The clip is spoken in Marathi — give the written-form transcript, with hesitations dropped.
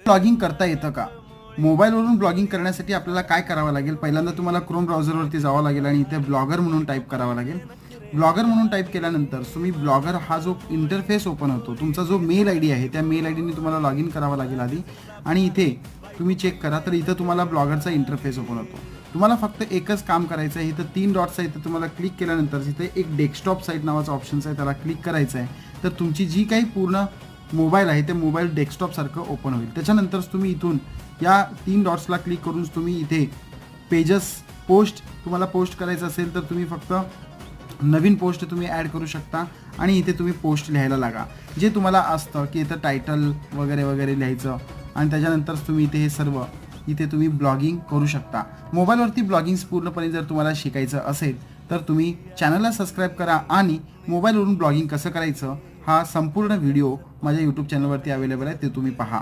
ब्लॉगिंग करता येतं का? मोबाईलवरून ब्लॉगिंग करण्यासाठी आपल्याला काय करावं लागेल? पहिल्यांदा तुम्हाला क्रोम ब्राउझरवरती जावं लागेल आणि इथे ब्लॉगर म्हणून टाईप करावं लागेल. ब्लॉगर म्हणून टाईप केल्यानंतर तुम्ही ब्लॉगर हा जो इंटरफेस ओपन होतो, तुमचा जो मेल आय डी आहे त्या मेल आय डीने तुम्हाला लॉग इन करावं लागेल आधी. आणि इथे तुम्ही चेक करा तर इथं तुम्हाला ब्लॉगरचा इंटरफेस ओपन होतो. तुम्हाला फक्त एकच काम करायचं आहे. इथं 3 डॉट्स आहेत, तुम्हाला क्लिक केल्यानंतर इथे एक डेस्कटॉप साईट नावाचा ऑप्शन आहे, त्याला क्लिक करायचं आहे. तर तुमची जी काही पूर्ण मोबाईल आहे ते मोबाईल डेस्कटॉपसारखं ओपन होईल. त्याच्यानंतर तुम्ही इथून या 3 डॉट्सला क्लिक करून तुम्ही इथे पेजेस पोस्ट तुम्हाला पोस्ट करायचं असेल तर तुम्ही फक्त नवीन पोस्ट तुम्ही ॲड करू शकता आणि इथे तुम्ही पोस्ट लिहायला लागा. जे तुम्हाला असतं की इथं टायटल वगैरे वगैरे लिहायचं आणि त्याच्यानंतर तुम्ही इथे हे सर्व इथे तुम्ही ब्लॉगिंग करू शकता. मोबाईलवरती ब्लॉगिंग पूर्णपणे जर तुम्हाला शिकायचं असेल तर तुम्ही चॅनलला सबस्क्राईब करा आणि मोबाईलवरून ब्लॉगिंग कसं करायचं हा संपूर्ण व्हिडिओ माझ्या यूट्यूब चॅनलवरती अवेलेबल आहे, ते तुम्ही पहा.